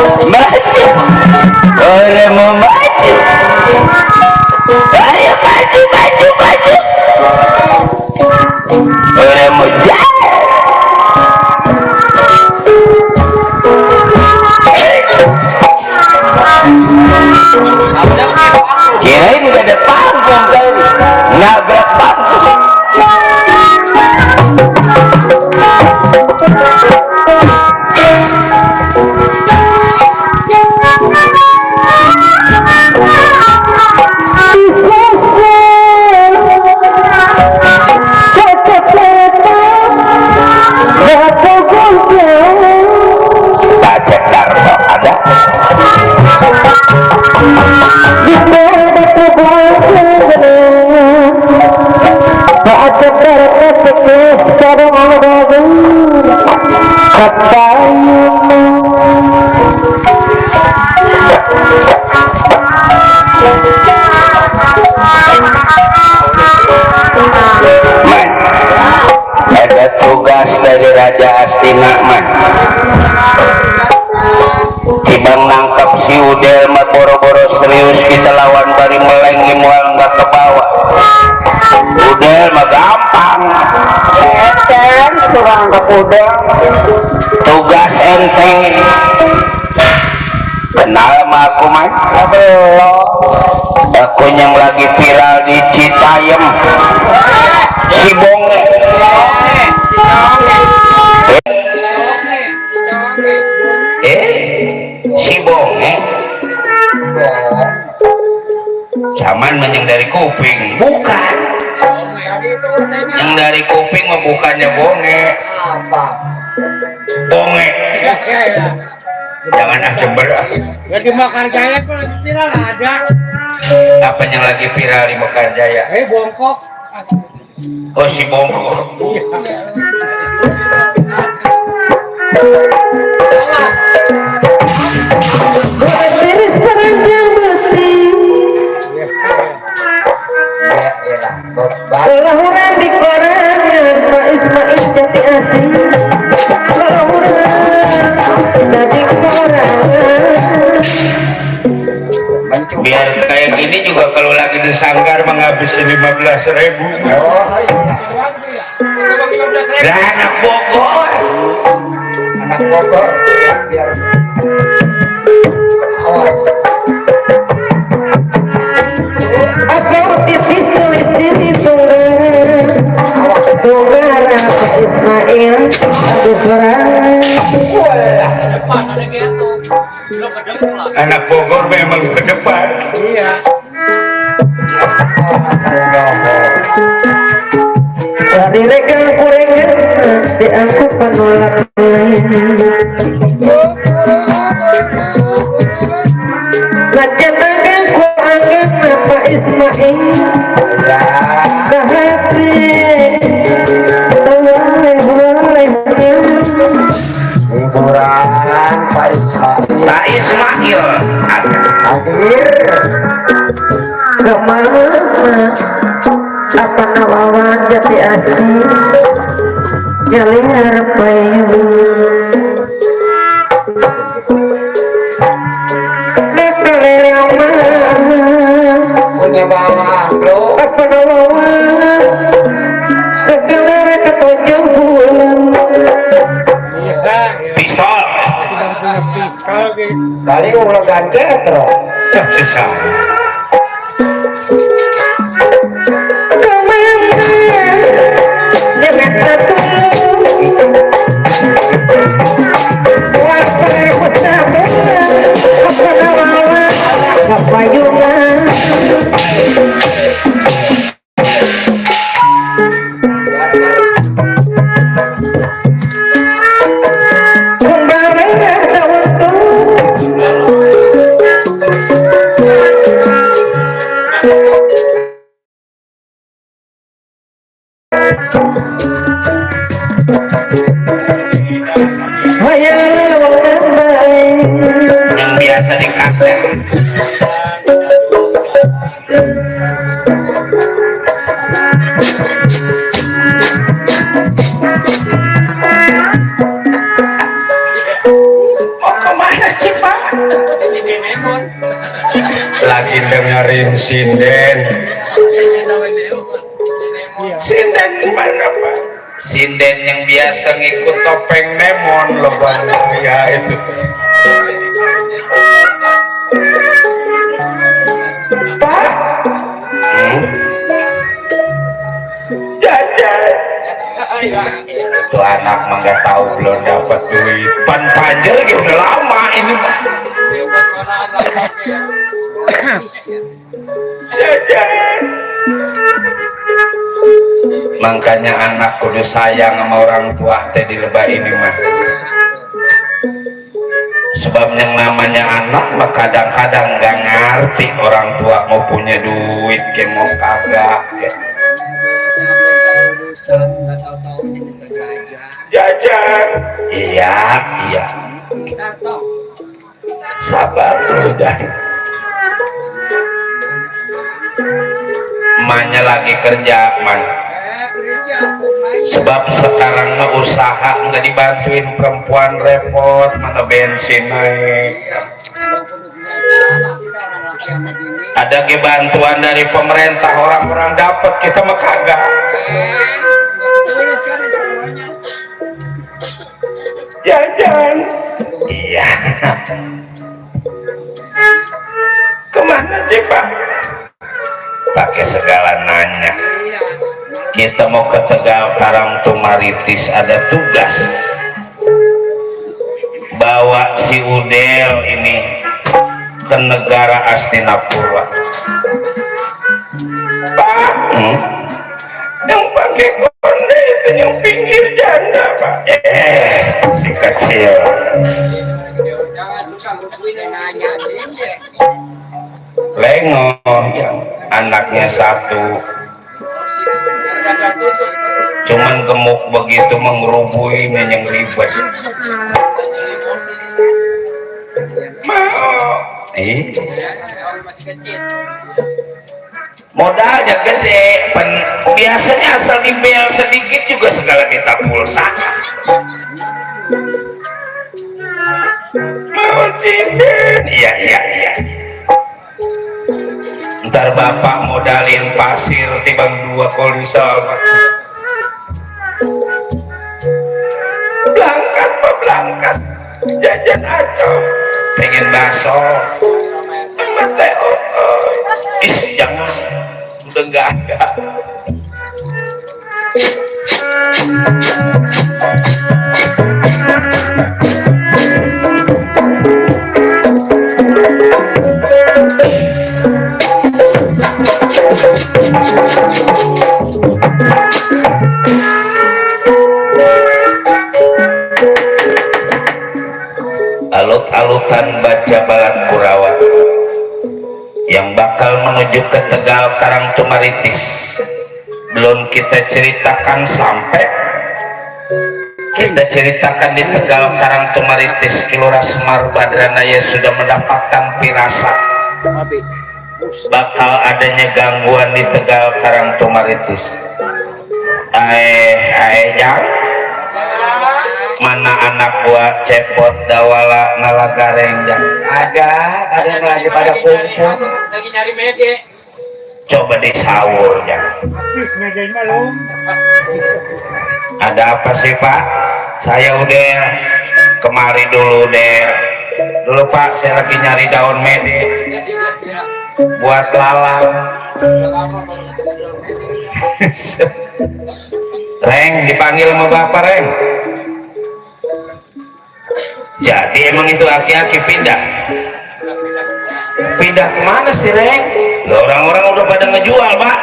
maju, orang mau maju, ayo maju, maju, maju, orang mau jalan. Kirain gak ada panggung kali, nabrak panggung. Ada tugas dari Raja Astina man, tibang nangkap si Udel mah boro-boro serius kita lawan bari meleng moal nggak ke bawah. Udel mah gampang, enteng surang ke Udel, tugas enteng. Kenal sama aku mah? Belum. Aku yang lagi viral di Citayam, si Bonge. Si Bonge. Zaman yang dari kuping, bukan. Yang dari kuping mah bukannya Bonge. Bonge. Jangan jember. Ya di Mekarjaya kok lagi viral ada. Apa yang lagi viral di Mekarjaya? Bongkok. Oh si Bongkok. Lahuran di korannya Pak Ismail jati asih. Biar kayak gini juga kalau lagi di sanggar menghabisi 15.000. Lah anak Bogor. Anak Bogor biar awas. Aku tipis tulis diri tunggal Pak Ismail aduh serang. Anak Bogor memang ke depan. Iya. Dari rekan kurengan di aku penolak macam akan ku anggap Pak Ismail bahati Hiburan Pak Ismail hadir kemana apa nawawan jati asih nyalihar payu nekeleleng punya bawah bro. apa nawawan kekelere ketonjong bulan Pistol Kali ulah ganti terus sesal. Yang biasa dikasih mau kemana sih Pak? dengerin sinden. Sinden mana Pak? Sinden yang biasa ngikut topeng Nemon loh Bang. Ya itu. Pak. Jajan. Tuh anak mah nggak tahu belum dapat duit. Ban panjer ya udah lama ini Pak. Jajan. Makanya anak kudu sayang sama orang tua teh di lebah ini mah. Sebab yang namanya anak mah kadang-kadang nggak ngerti orang tua mau punya duit ke mau kagak ke. Jajan. Iya. Sabar dulu dah. Emaknya lagi kerja man. Sebab sekarang mah usaha nggak dibantuin perempuan repot, mana bensin naik. Ada bantuan dari pemerintah orang-orang dapat, kita mah kagak. Jajan. Iya. Kemana sih Pak? Pakai segala nanya. Kita mau ke Tegal Karangtumaritis, ada tugas bawa si Udel ini ke negara Astinapura. Pak, yang pakai konde itu yang pinggir janda Pak. Si kecil. Lengoh, anaknya satu. Cuman gemuk begitu mengerubui yang ribet. Mau modalnya gede, biasanya asal dibel sedikit juga segala minta pulsa. Mau cinden, iya. Ntar bapak modalin pasir tibang 2 kolisol. Berangkat jajan aco, pengen bakso sama teh. Jangan, udah nggak ada. Alut-alutan baca balat Kurawa yang bakal menuju ke Tegal Karangtumaritis belum kita ceritakan sampai. Kita ceritakan di Tegal Karangtumaritis Kilora Semar Badranaya sudah mendapatkan firasat bakal adanya gangguan di Tegal Karangtumaritis. Jang, mana anak buah cepot dawala nalagareng Jang? Ada yang lagi pada kumpul. Lagi nyari mede. Coba disahur Jang. Habis medenya belum. Ada apa sih Pak? Saya udah kemari dulu deh. Dulu Pak, saya lagi nyari daun mede buat lalang. Reng, dipanggil sama Bapak Reng. Jadi emang itu aki-aki pindah kemana sih Reng? Orang-orang udah pada ngejual Pak.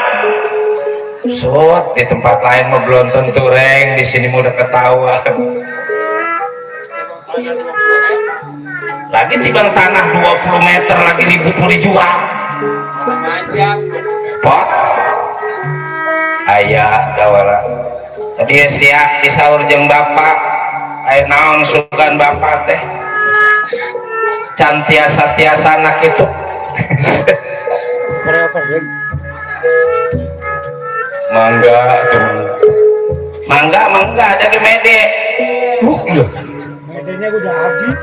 Soat di tempat lain mah belum tentu Reng, di sini udah ketahuan. Lagi tibang tanah 20 meter lagi mau dijual. Pot ayah dawala. Tadi ya siap disaur jeung Bapak. Ayo naon sugan Bapak teh. Can tiasa anak itu. Mangga ada ke mede. Medenya udah habis.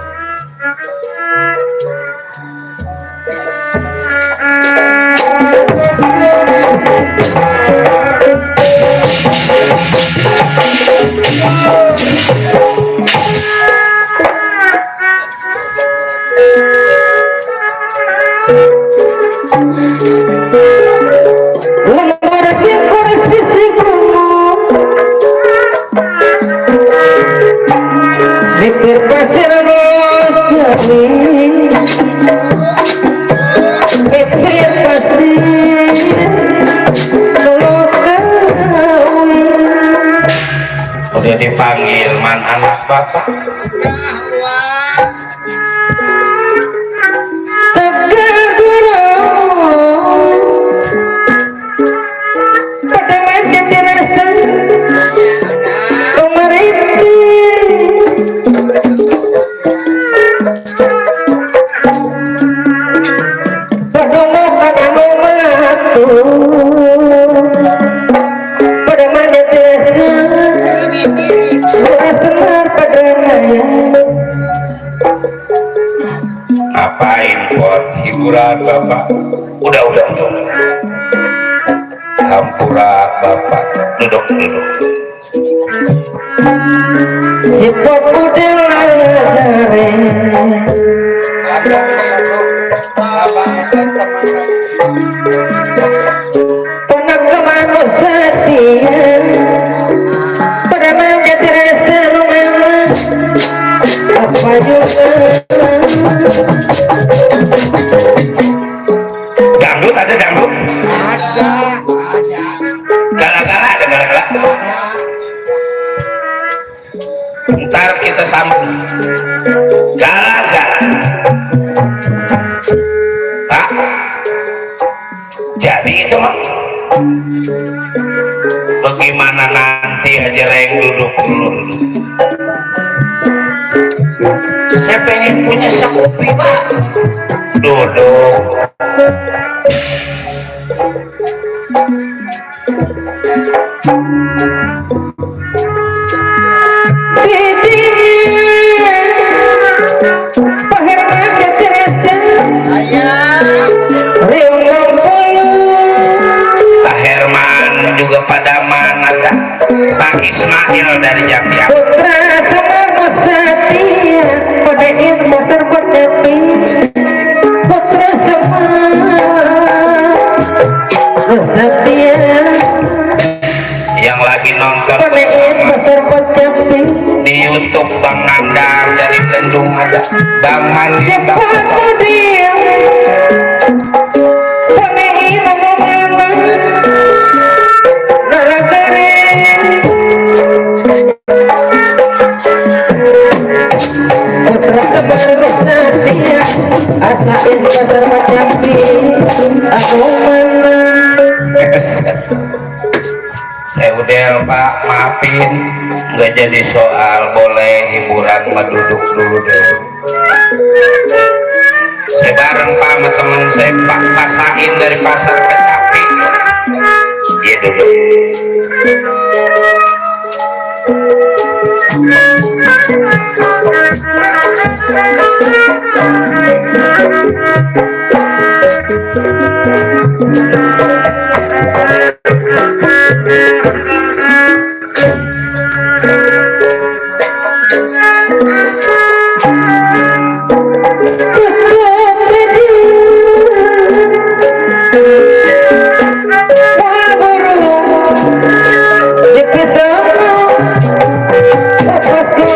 udah dipanggil man anak bapak ngapain buat hiburan bapak udah hampura bapak duduk Sipot udang ladare Penagaman setia pada menjadi rasa rumah apa juga dangdut ada dangdut gala-gala ada gala-gala ntar kita sambung gala-gala Pak jadi itu mah bagaimana nanti aja yang duduk dulu saya pengen punya sekopi Pak duduk Pak Herman juga pada mana Pak Ismail dari Jambi putra sama setia pada ilmu terpenepi putra sama setia yang lagi nonton pada ilmu terpenepi di YouTube Bang Nandar dari Bandung ada Bang Mandi cepat dia pada ilmu memang narakare putra sama setia asa ilmu terpenepi aku mana saya udah Pak maafin nggak jadi soal boleh hiburan mah duduk dulu deh saya bareng Pak sama temen saya Pak Pasain dari pasar Kecapi iya duduk Hati,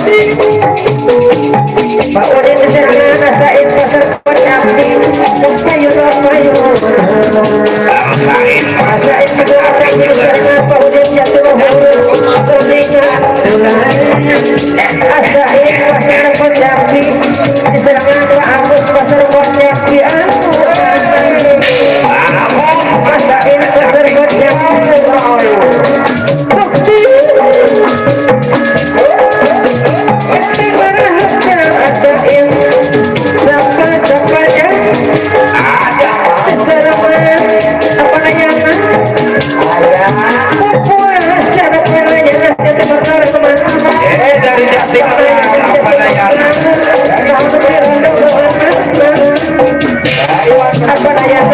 Pak Udin keserangan rasain pasar pernyaksi Kayu mayu rasain kedua kaki keserangan Pak Udin jatuh Berlingan rasain pasar pernyaksi keserangan Pak Agus pasar pernyaksi rasain pasar pernyaksi Bukti dari Jatim apa daya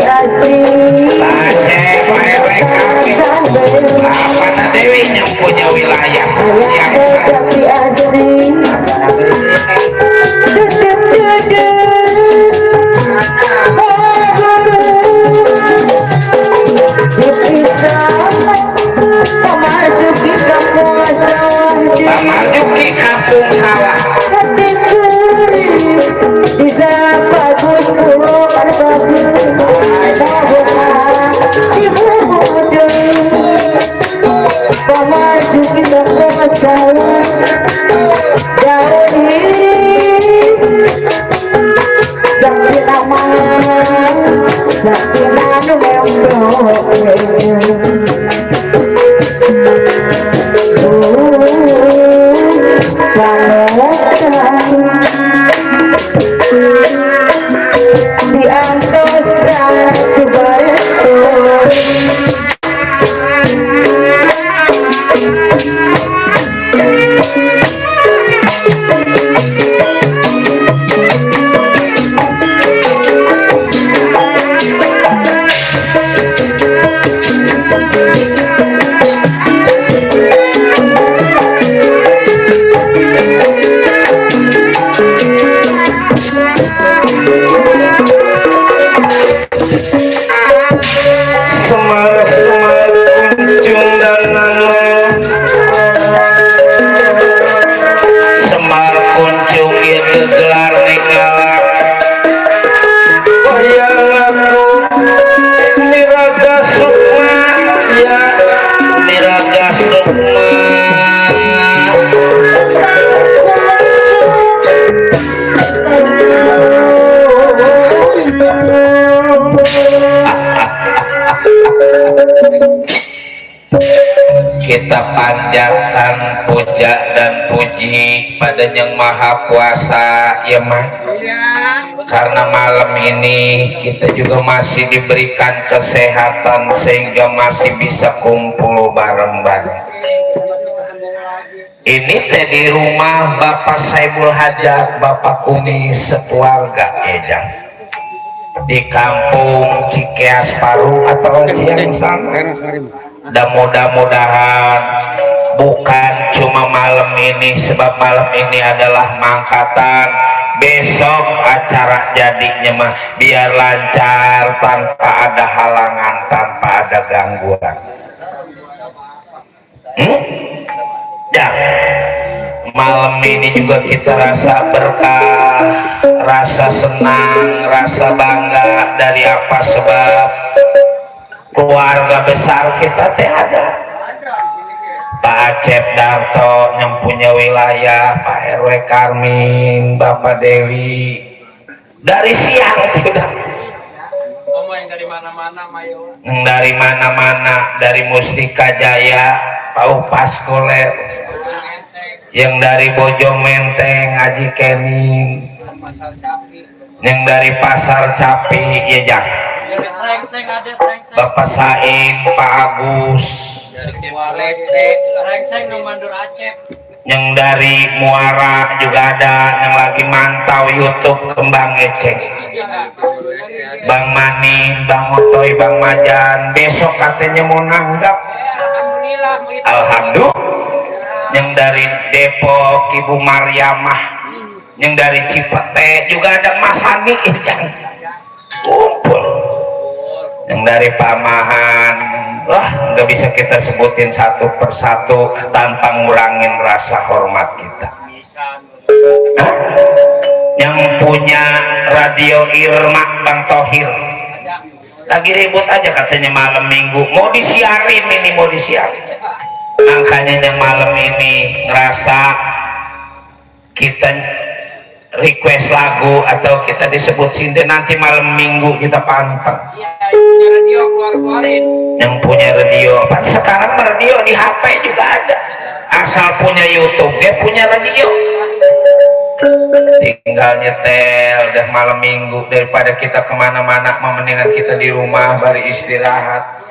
Aceh PRW kami Apana Dewi yang punya wilayah yang Pamajuki kampung sawah kita panjatkan puja dan puji pada Yang Maha Kuasa ya mah karena malam ini kita juga masih diberikan kesehatan sehingga masih bisa kumpul bareng-bareng. Ini teh di rumah Bapak Saibul Hajat, Bapak Kuni sekeluarga ya di kampung Cikeas Paru atau Ciang sama. Dan mudah-mudahan bukan cuma malam ini, sebab malam ini adalah mangkatan, besok acara jadinya mah biar lancar tanpa ada halangan, tanpa ada gangguan. Ya, malam ini juga kita rasa berkah, rasa senang, rasa bangga. Dari apa sebab keluarga besar kita teh ada Pak Acep Darto yang punya wilayah, Pak RW Karming, Bapak Dewi dari siang sudah yang dari mana-mana Mayo. Dari mana-mana, dari Mustika Jaya, Pak Upas Koler, yang dari Bojong Menteng, Haji Kening, yang dari Pasar Capi, ya Jang. Bapak Sain, Pak Agus, yang dari Muara juga ada, yang lagi mantau YouTube Kembang Eceng, Bang Mani, Bang Otoy, Bang Majan, besok katanya mau nanggap. Alhamdulillah. Yang dari Depok Ibu Mariamah, yang dari Cipete juga ada Mas Hani yang kumpul, yang dari Pamahan. Wah, nggak bisa kita sebutin satu persatu tanpa ngurangin rasa hormat kita. Hah? Yang punya radio Irma Bang Tohir lagi ribut aja katanya malam minggu mau disiarin, ini mau disiarin. Makanya yang malam ini ngerasa kita request lagu atau kita disebut sinden, nanti malam minggu kita pantang. Yang punya radio, kan sekarang radio di HP juga ada, asal punya YouTube dia punya radio, tinggal nyetel dah malam minggu. Daripada kita kemana-mana, mendingan kita di rumah bari istirahat,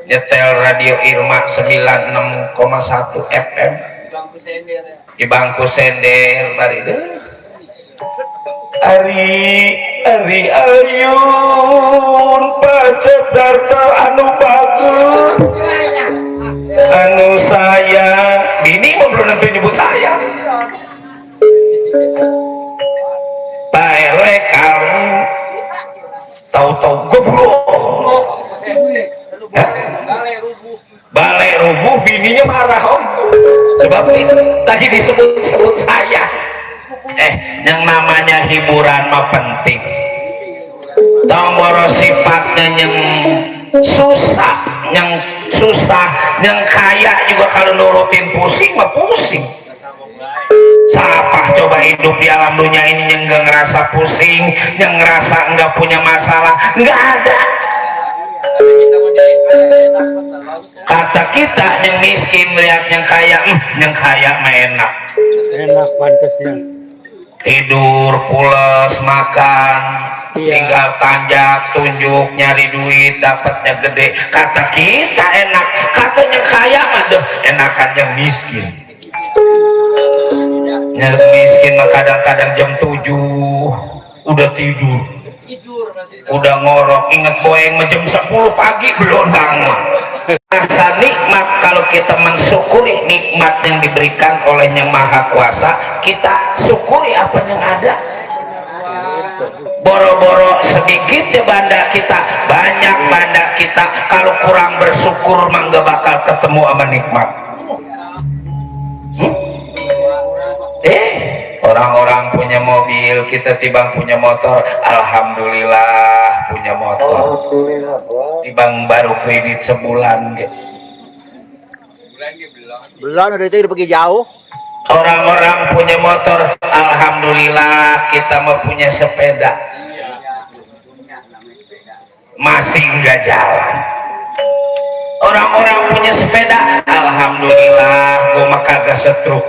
nyetel radio Irma 96,1 FM di bangku sender bari deh. Ari ayun resep darto anu bagus anu saya ini mau belum tentu nyebut saya Pak kamu tahu-tahu goblok balai rubuh bininya marah om sebab itu tadi disebut saya yang namanya hiburan mah penting tomboro sifatnya yang susah yang kaya juga kalau nurutin pusing mah pusing siapa coba hidup di alam dunia ini yang gak ngerasa pusing yang ngerasa nggak punya masalah nggak ada kata kita yang miskin melihat yang kaya mah enak pantasnya tidur pules makan tinggal tanjak tunjuk nyari duit dapatnya gede kata kita enak katanya kaya aduh enakan yang miskin yang miskin mah kadang-kadang jam 7 udah tidur udah ngorok inget boeng jam 10 pagi belum bangun rasa nikmat kalau kita mensyukuri nikmat yang diberikan oleh Yang Maha Kuasa kita syukuri apa yang ada boro-boro sedikit ya banda kita banyak banda kita kalau kurang bersyukur mah gak bakal ketemu sama nikmat orang-orang punya mobil kita tibang punya motor alhamdulillah punya motor tibang baru kredit sebulan gitu. belum udah itu pergi jauh Orang-orang punya motor alhamdulillah kita mau punya sepeda masih enggak jalan. Orang-orang punya sepeda alhamdulillah gua mah kagak setruk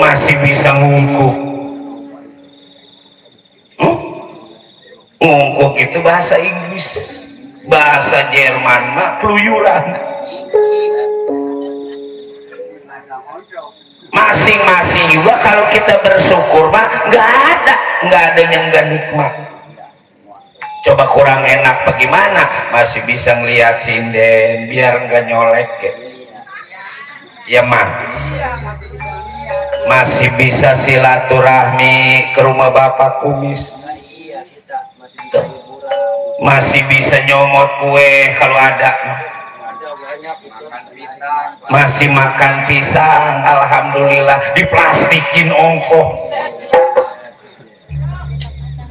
masih bisa ngungkuk. Ngungkuk itu bahasa Inggris, bahasa Jerman mah keluyuran. Masing-masing juga kalau kita bersyukur mah nggak ada yang nggak nikmat. Coba kurang enak bagaimana masih bisa ngelihat sinden biar nggak nyolek ya mah masih bisa silaturahmi ke rumah bapak kumis masih bisa nyomot kue kalau ada masih makan pisang alhamdulillah diplastikin ongkoh.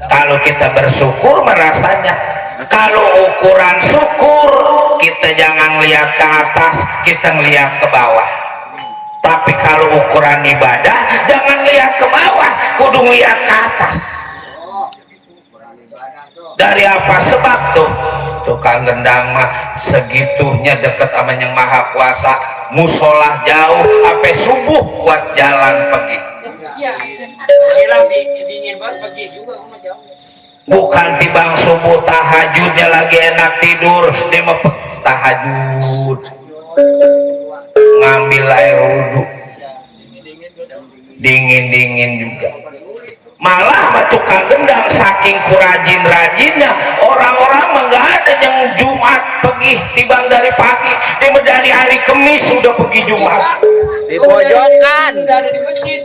Kalau kita bersyukur merasanya kalau ukuran syukur kita jangan lihat ke atas kita ngelihat ke bawah tapi kalau ukuran ibadah jangan lihat ke bawah kudu lihat ke atas. Dari apa sebab tuh tukang gendang mah segitunya deket sama Yang Maha Kuasa musolah jauh sampai subuh buat jalan pergi. Dingin banget pergi juga jauh. Bukan tibang subuh tahajudnya lagi enak tidur dia mau tahajud ngambil air wudhu dingin juga malah tukang gendang saking kurajin-rajinnya orang-orang nggak ada yang Jumat pergi tibang dari pagi dia dari hari Kamis sudah pergi Jumat di pojokan Udah ada di masjid.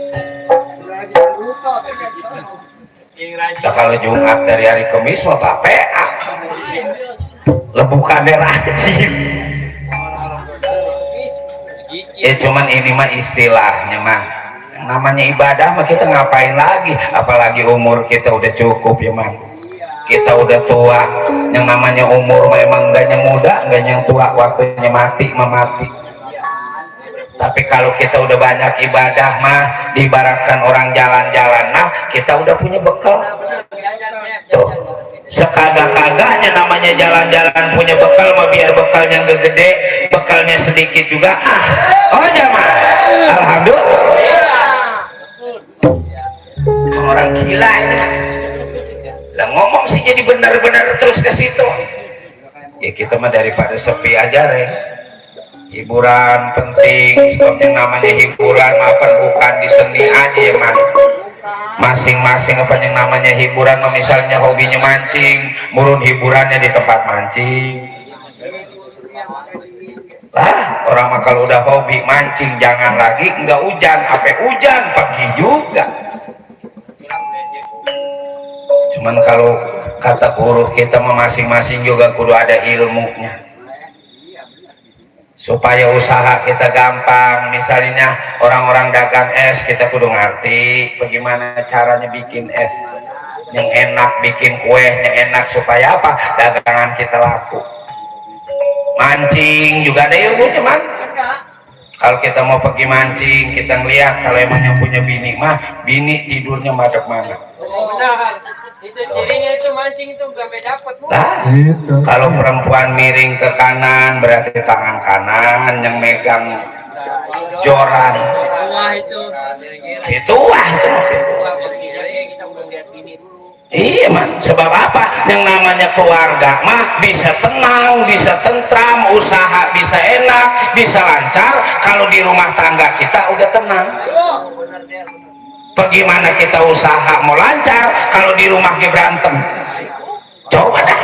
nah, kalau Jumat dari hari Kamis mau PA lebukannya rajin ya cuman ini mah istilahnya mah namanya ibadah mah kita ngapain lagi apalagi umur kita udah cukup ya mah kita udah tua yang namanya umur memang enggak yang muda enggak yang tua waktunya mati mati tapi kalau kita udah banyak ibadah mah diibaratkan orang jalan-jalan nah kita udah punya bekal tuh sekagak-kagaknya namanya jalan-jalan punya bekal mah biar bekalnya gede bekalnya sedikit juga oh jamaah alhamdulillah orang gila ini lah ngomong sih jadi benar-benar terus ke situ ya kita mah daripada sepi aja hiburan penting sebabnya namanya hiburan maafkan bukan di seni aja ya man masing-masing apa yang namanya hiburan, misalnya hobinya mancing, murun hiburannya di tempat mancing lah. Orang mah kalau udah hobi mancing jangan lagi enggak hujan, apa hujan pagi juga. Cuman kalau kata guru kita masing-masing juga kudu ada ilmunya supaya usaha kita gampang. Misalnya orang-orang dagang es, kita kudu ngerti bagaimana caranya bikin es yang enak, bikin kue yang enak supaya apa dagangan kita laku. Mancing juga ada ilmunya man. Kalau kita mau pergi mancing, kita ngeliat kalau emang yang punya bini mah, bini tidurnya madep mana. Benar. Itu cirinya itu mancing itu gak dapat. Nah, kalau perempuan miring ke kanan berarti tangan kanan yang megang joran. Wah itu. Itu wah itu. Iya man, sebab apa? Yang namanya keluarga mah bisa tenang, bisa tentram, usaha bisa enak, bisa lancar kalau di rumah tangga kita udah tenang. Bagaimana kita usaha mau lancar kalau di rumah kita berantem? Coba dah.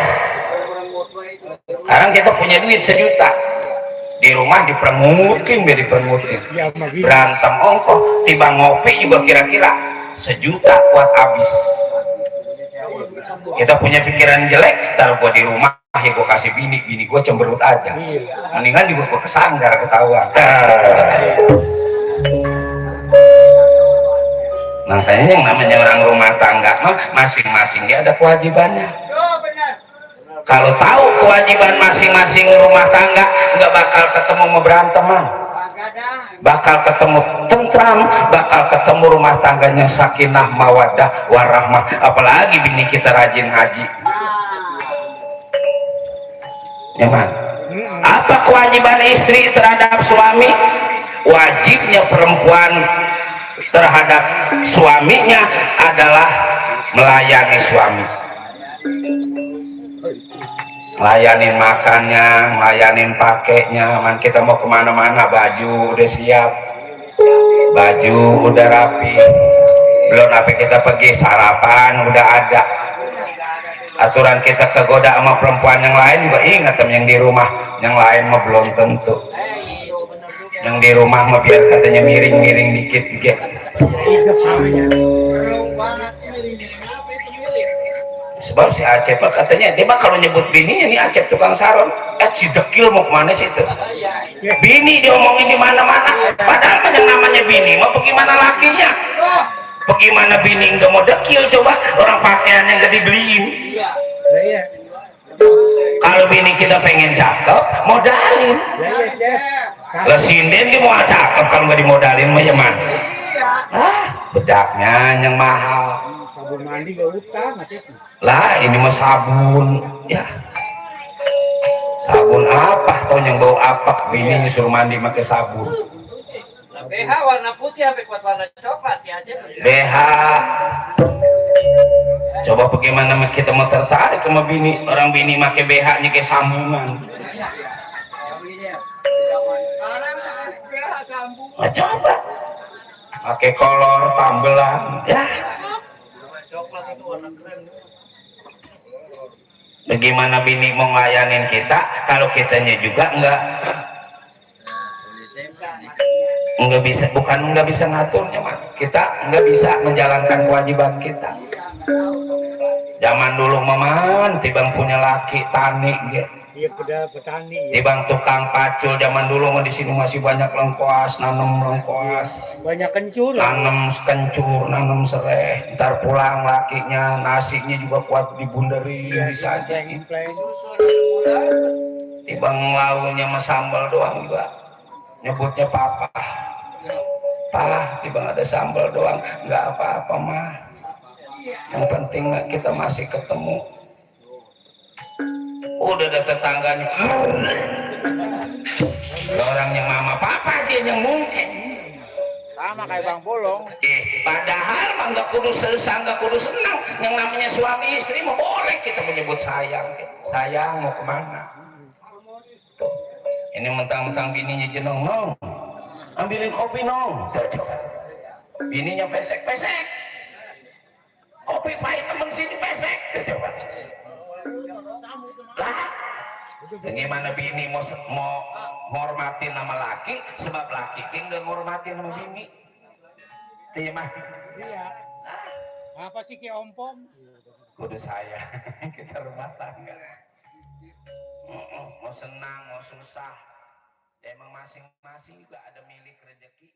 Sekarang kita punya duit 1 juta, di rumah diperengutin, berantem ongkos, tiba ngopi juga kira-kira 1 juta kuat habis. Kita punya pikiran jelek, taruh gua di rumah, ya gua kasih bini gua cemberut aja. Mendingan juga gua kesanggar ketahuan. Makanya yang namanya orang rumah tangga mah masing-masing dia ada kewajibannya. Kalau tahu kewajiban masing-masing rumah tangga, nggak bakal ketemu beranteman, bakal ketemu tentram, bakal ketemu rumah tangganya sakinah mawaddah warahmah. Apalagi bini kita rajin ngaji. Ya man. Apa kewajiban istri terhadap suami? Wajibnya perempuan terhadap suaminya adalah melayani suami, layanin makannya, layanin pakainya. Man, kita mau kemana-mana baju udah siap, baju udah rapi, belum apa kita pergi sarapan udah ada. Aturan kita kegoda sama perempuan yang lain juga ingat, yang di rumah yang lain mah belum tentu. Yang di rumah mah biar katanya miring-miring dikit gitu. Sebab si Acep katanya dia mah kalau nyebut bininya nih Acep tukang saron, si dekil mau kemana sih itu? Bini diomongin di mana-mana, padahal yang namanya bini mau bagaimana lakinya? Bagaimana bini nggak mau dekil, coba orang pakaian yang gak dibeliin. Kalau bini kita pengen cakep, modalin. Lah sinden dia mau cakep kalau nggak dimodalin mah ya man. Bedaknya yang mahal. Sabun mandi gak utang Lah ini mah sabun ya. Sabun apa tau yang bau apa? Bini suruh mandi pakai sabun. BH warna putih apa kuat warna coklat sih aja. BH. Coba bagaimana kita mau tertarik sama bini, orang bini pakai BH nya kayak sambungan. Nah, coba pakai kolor tambelan ya. Bagaimana bini mau ngelayanin kita kalau kitanya juga enggak bisa, bukan enggak bisa ngaturnya man. Kita enggak bisa menjalankan kewajiban kita. Zaman dulu maman tibang punya laki tani gitu. Iya, petani. Tibang tukang pacul zaman dulu mah di sini masih banyak lengkuas, nanam lengkuas. Banyak kencur. Nanam kencur, nanam serai. Ntar pulang lakinya nasinya juga kuat dibunderin bisa aja. Tibang launya mah sambal doang juga. Nyebutnya papa. Tibang ada sambal doang, nggak apa-apa mah. Yang penting kita masih ketemu. Udah ada tetangganya, orang yang mama papa aja yang mungkin Sama kayak Bang Bolong. padahal mah nggak kudu sesang, nggak kudu senang. Yang namanya suami istri mau boleh kita menyebut sayang. Sayang mau kemana? Tuh. Ini mentang-mentang bininya jenong, nong ambilin kopi nong. Bininya pesek-pesek, kopi pahit temen sini pesek coba lah gimana bini mau hormatin nama laki sebab laki kan gak hormatin sama bini timah Iya. Apa sih kayak ompong? kudu saya kita rumah tangga mau senang mau susah ya emang masing-masing juga ada milik rezeki